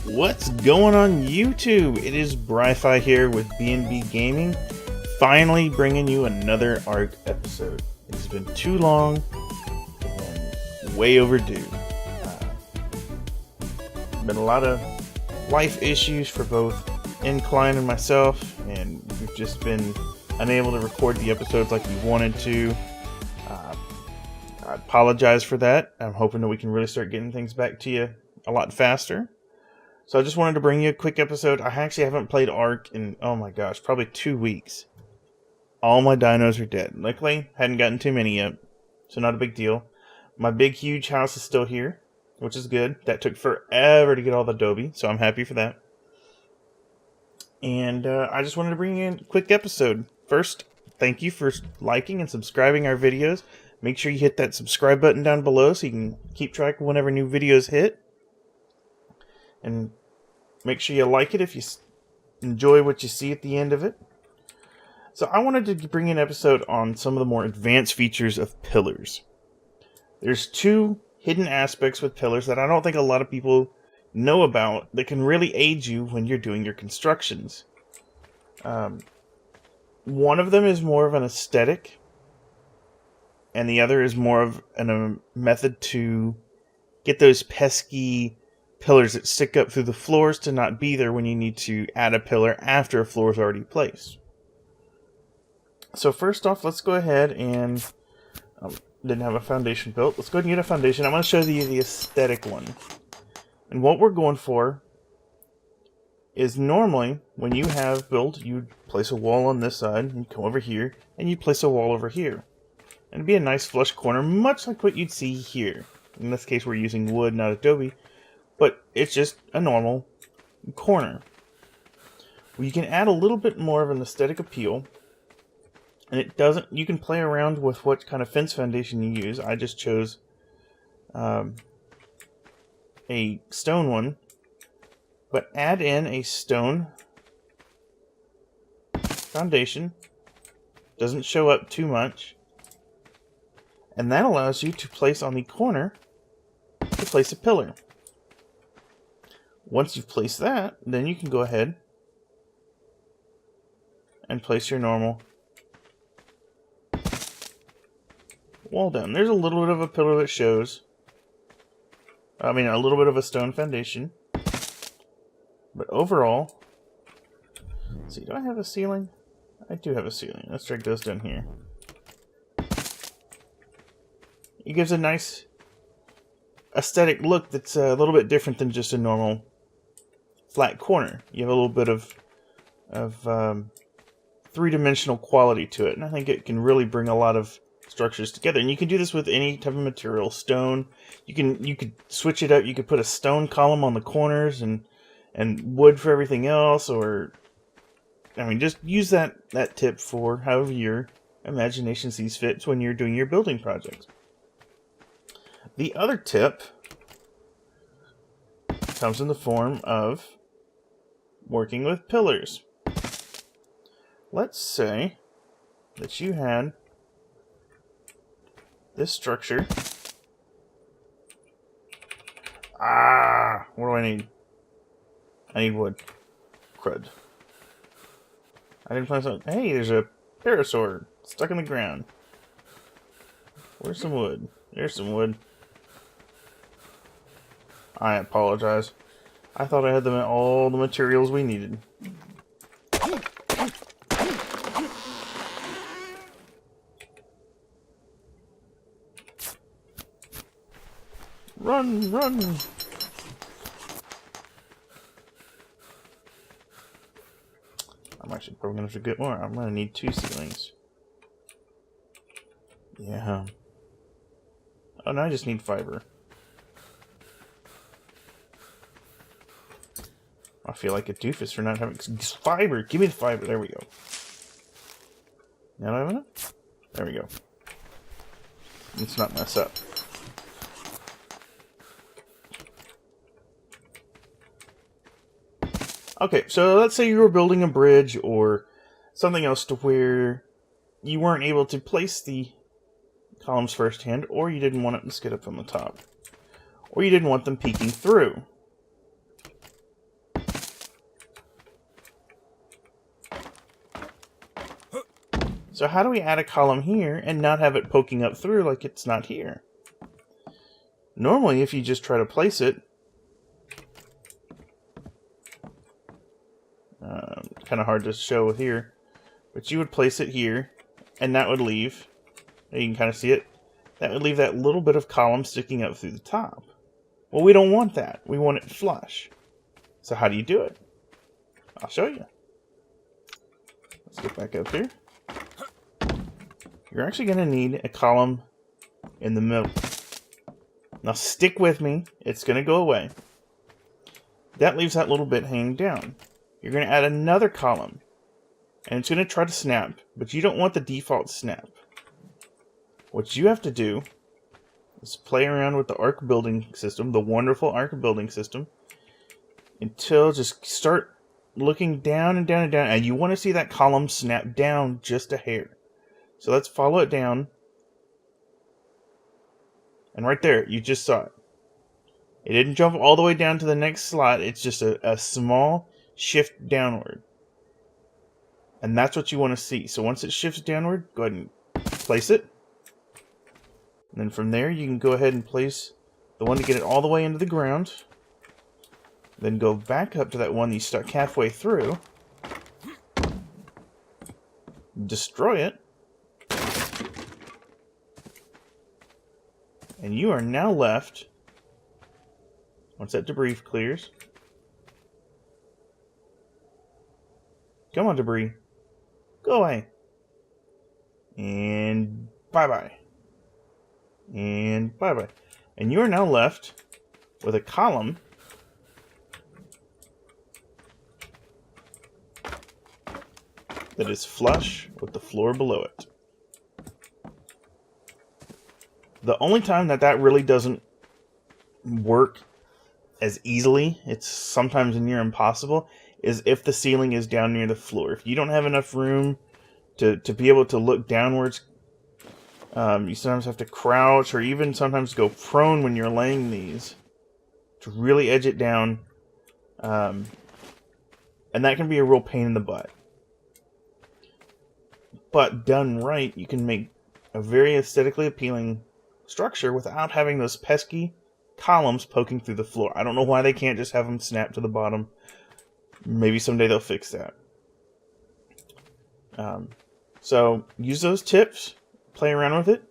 What's going on YouTube? It is BriFi here with BnB Gaming, finally bringing you another ARK episode. It's been too long and way overdue. Been a lot of life issues for both Incline and myself, and we've just been unable to record the episodes like we wanted to. I apologize for that. I'm hoping that we can really start getting things back to you a lot faster. So I just wanted to bring you a quick episode. I actually haven't played ARK in, oh my gosh, probably 2 weeks. All my dinos are dead. Luckily, hadn't gotten too many yet, so not a big deal. My big, huge house is still here, which is good. That took forever to get all the adobe, so I'm happy for that. And I just wanted to bring you a quick episode. First, thank you for liking and subscribing our videos. Make sure you hit that subscribe button down below so you can keep track of whenever new videos hit. And make sure you like it if you enjoy what you see at the end of it. So I wanted to bring an episode on some of the more advanced features of pillars. There's two hidden aspects with pillars that I don't think a lot of people know about that can really aid you when you're doing your constructions. One of them is more of an aesthetic, and the other is more of a method to get those pesky pillars that stick up through the floors to not be there when you need to add a pillar after a floor is already placed. So first off, let's go ahead and didn't have a foundation built. Let's go ahead and get a foundation. I'm going to show you the aesthetic one. And what we're going for is normally when you have built, you place a wall on this side, and you come over here, and you place a wall over here. And it'd be a nice flush corner, much like what you'd see here. In this case, we're using wood, not adobe. But it's just a normal corner. Well, you can add a little bit more of an aesthetic appeal. And it doesn't, you can play around with what kind of fence foundation you use. I just chose a stone one. But add in a stone foundation. Doesn't show up too much. And that allows you to place on the corner to place a pillar. Once you've placed that, then you can go ahead and place your normal wall down. There's a little bit of a pillar that shows. A little bit of a stone foundation. But overall, let's see, do I have a ceiling? I do have a ceiling. Let's drag those down here. It gives a nice aesthetic look that's a little bit different than just a normal flat corner. You have a little bit of three-dimensional quality to it, and I think it can really bring a lot of structures together. And you can do this with any type of material. Stone, you could switch it up. You could put a stone column on the corners and wood for everything else, or just use that tip for however your imagination sees fit when you're doing your building projects. The other tip comes in the form of working with pillars. Let's say that you had this structure. What do I need? I need wood. Crud. I didn't find something. Hey, there's a parasaur stuck in the ground. Where's some wood? There's some wood. I apologize. I thought I had all the materials we needed. Run, run! I'm actually probably going to get more. I'm going to need 2 ceilings. Yeah. Oh, now I just need fiber. I feel like a doofus for not having fiber. Give me the fiber. There we go. Now do I have enough? There we go. Let's not mess up. Okay, so let's say you were building a bridge or something else to where you weren't able to place the columns firsthand, or you didn't want it to skid up on the top, or you didn't want them peeking through. So how do we add a column here and not have it poking up through like it's not here? Normally, if you just try to place it, kind of hard to show here, but you would place it here, and that would leave, you can kind of see it, that would leave that little bit of column sticking up through the top. Well, we don't want that. We want it flush. So how do you do it? I'll show you. Let's get back up here. You're actually going to need a column in the middle. Now stick with me. It's going to go away. That leaves that little bit hanging down. You're going to add another column. And it's going to try to snap, but you don't want the default snap. What you have to do is play around with the arc building system, the wonderful arc building system, until just start looking down and down and down, and you want to see that column snap down just a hair. So let's follow it down. And right there, you just saw it. It didn't jump all the way down to the next slot. It's just a small shift downward. And that's what you want to see. So once it shifts downward, go ahead and place it. And then from there, you can go ahead and place the one to get it all the way into the ground. Then go back up to that one that you stuck halfway through. Destroy it. And you are now left, once that debris clears. Come on, debris. Go away. And bye-bye. And bye-bye. And you are now left with a column that is flush with the floor below it. The only time that really doesn't work as easily, it's sometimes near impossible, is if the ceiling is down near the floor. If you don't have enough room to be able to look downwards, you sometimes have to crouch or even sometimes go prone when you're laying these to really edge it down. And that can be a real pain in the butt. But done right, you can make a very aesthetically appealing structure without having those pesky columns poking through the floor. I don't know why they can't just have them snap to the bottom. Maybe someday they'll fix that. So use those tips, play around with it,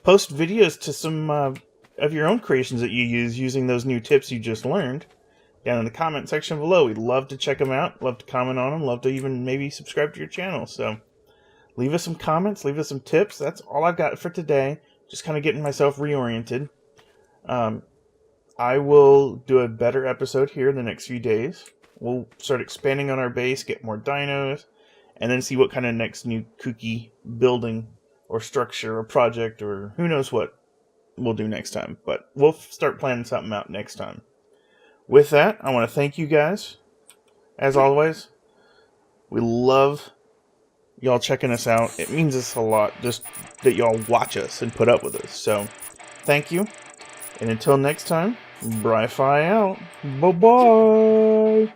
post videos to some of your own creations that you use using those new tips you just learned down in the comment section below. We'd love to check them out, love to comment on them, love to even maybe subscribe to your channel. So leave us some comments, leave us some tips. That's all I've got for today. Just kind of getting myself reoriented. I will do a better episode here in the next few days. We'll start expanding on our base, get more dinos, and then see what kind of next new kooky building or structure or project or who knows what we'll do next time. But we'll start planning something out next time. With that, I want to thank you guys. As always, we love y'all checking us out. It means us a lot just that y'all watch us and put up with us. So, thank you. And until next time, BriFi out. Bye-bye.